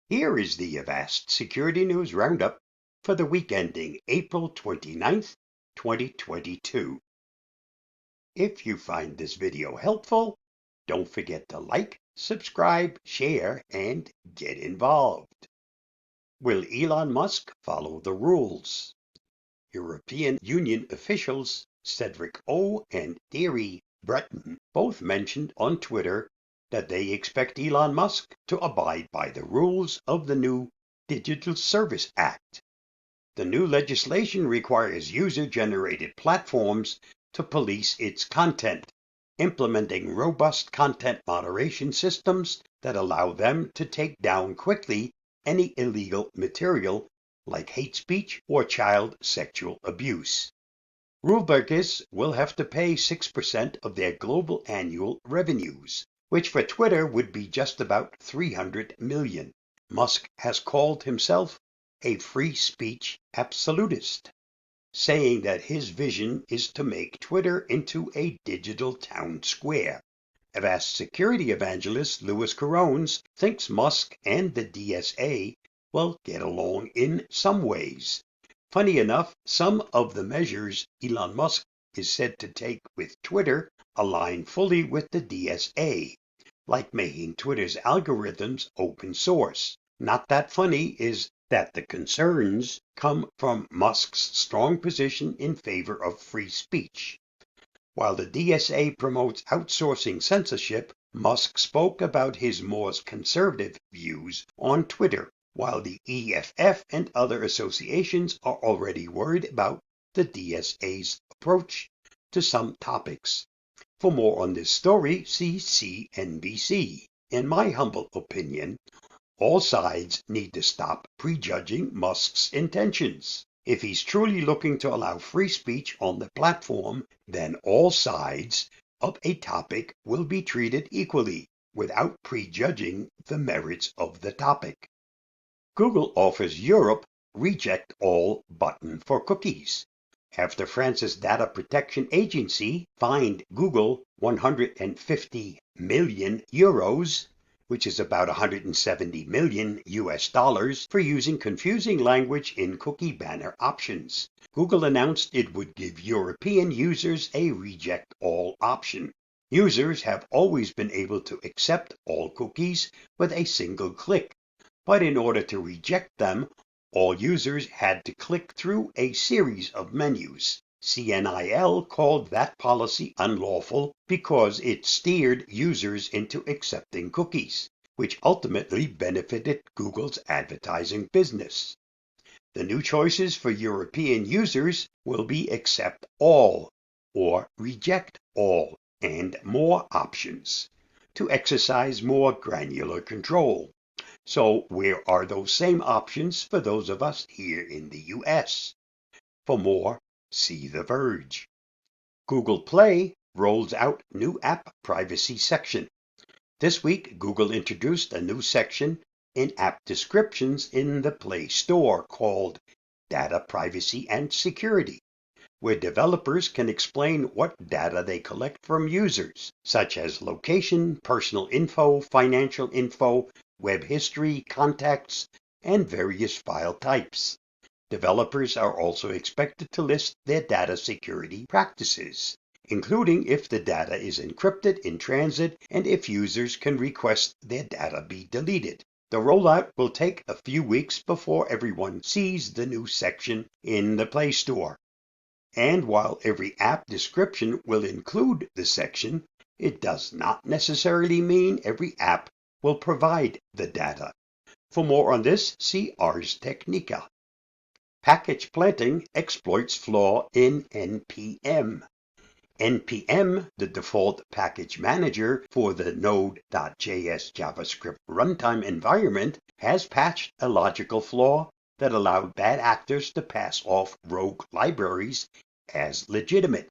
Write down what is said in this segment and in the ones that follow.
Here is the Avast Security News Roundup for the week ending April 29th, 2022. If you find this video helpful, don't forget to like, subscribe, share, and get involved. Will Elon Musk follow the rules? European Union officials Cedric O and Thierry Breton both mentioned on Twitter that they expect Elon Musk to abide by the rules of the new Digital Service Act. The new legislation requires user-generated platforms to police its content, implementing robust content moderation systems that allow them to take down quickly any illegal material like hate speech or child sexual abuse. Rule breakers will have to pay 6% of their global annual revenues, which for Twitter would be just about 300 million. Musk has called himself a free speech absolutist, saying that his vision is to make Twitter into a digital town square. Avast security evangelist Louis Carones thinks Musk and the DSA will get along in some ways. Funny enough, some of the measures Elon Musk is said to take with Twitter align fully with the DSA, like making Twitter's algorithms open source. Not that funny is that the concerns come from Musk's strong position in favor of free speech. While the DSA promotes outsourcing censorship, Musk spoke about his more conservative views on Twitter, while the EFF and other associations are already worried about the DSA's approach to some topics. For more on this story, see CNBC. In my humble opinion, all sides need to stop prejudging Musk's intentions. If he's truly looking to allow free speech on the platform, then all sides of a topic will be treated equally without prejudging the merits of the topic. Google offers Europe reject all button for cookies. After France's Data Protection Agency fined Google 150 million euros, which is about 170 million US dollars, for using confusing language in cookie banner options. Google announced it would give European users a reject all option. Users have always been able to accept all cookies with a single click, but in order to reject them, all users had to click through a series of menus. CNIL called that policy unlawful because it steered users into accepting cookies, which ultimately benefited Google's advertising business. The new choices for European users will be accept all or reject all and more options to exercise more granular control. So where are those same options for those of us here in the US? For more, see The Verge. Google Play rolls out new app privacy section. This week, Google introduced a new section in app descriptions in the Play Store called Data Privacy and Security, where developers can explain what data they collect from users, such as location, personal info, financial info, web history, contacts, and various file types. Developers are also expected to list their data security practices, including if the data is encrypted in transit and if users can request their data be deleted. The rollout will take a few weeks before everyone sees the new section in the Play Store. And while every app description will include the section, it does not necessarily mean every app will provide the data. For more on this, see Ars Technica. Package planting exploits flaw in NPM. NPM, the default package manager for the Node.js JavaScript runtime environment, has patched a logical flaw that allowed bad actors to pass off rogue libraries as legitimate,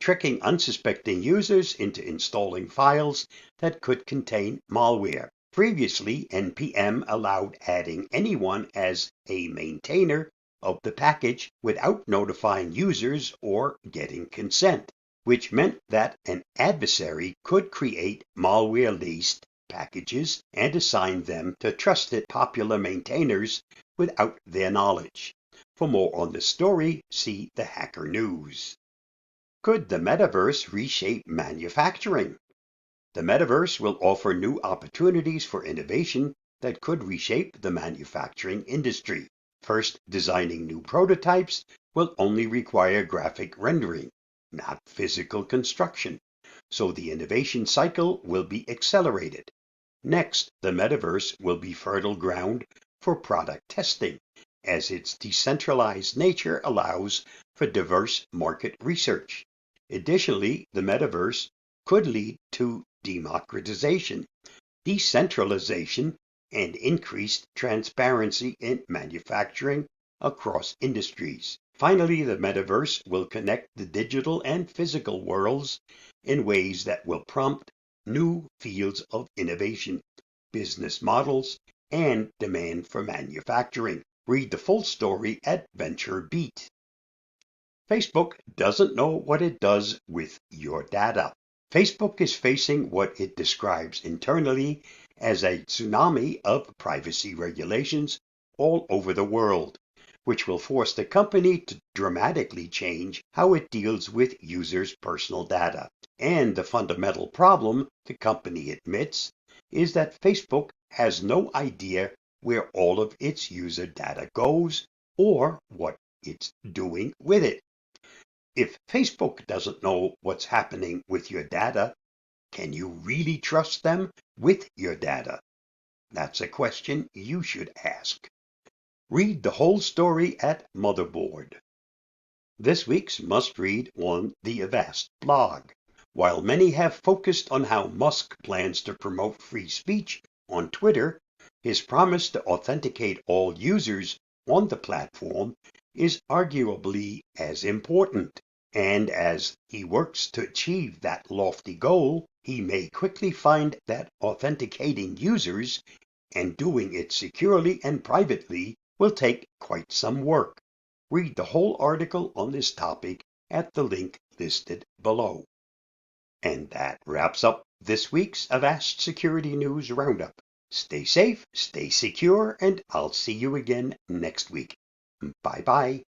tricking unsuspecting users into installing files that could contain malware. Previously, NPM allowed adding anyone as a maintainer of the package without notifying users or getting consent, which meant that an adversary could create malware-laced packages and assign them to trusted popular maintainers without their knowledge. For more on this story, see the Hacker News. Could the metaverse reshape manufacturing? The metaverse will offer new opportunities for innovation that could reshape the manufacturing industry. First, designing new prototypes will only require graphic rendering, not physical construction, so the innovation cycle will be accelerated. Next, the metaverse will be fertile ground for product testing, as its decentralized nature allows for diverse market research. Additionally, the metaverse could lead to democratization, decentralization, and increased transparency in manufacturing across industries. Finally, the metaverse will connect the digital and physical worlds in ways that will prompt new fields of innovation, business models, and demand for manufacturing. Read the full story at VentureBeat. Facebook doesn't know what it does with your data. Facebook is facing what it describes internally as a tsunami of privacy regulations all over the world, which will force the company to dramatically change how it deals with users' personal data. And the fundamental problem, the company admits, is that Facebook has no idea where all of its user data goes or what it's doing with it. If Facebook doesn't know what's happening with your data, can you really trust them with your data? That's a question you should ask. Read the whole story at Motherboard. This week's must-read on the Avast blog. While many have focused on how Musk plans to promote free speech on Twitter, his promise to authenticate all users on the platform is arguably as important. And as he works to achieve that lofty goal, he may quickly find that authenticating users and doing it securely and privately will take quite some work. Read the whole article on this topic at the link listed below. And that wraps up this week's Avast Security News Roundup. Stay safe, stay secure, and I'll see you again next week. Bye-bye.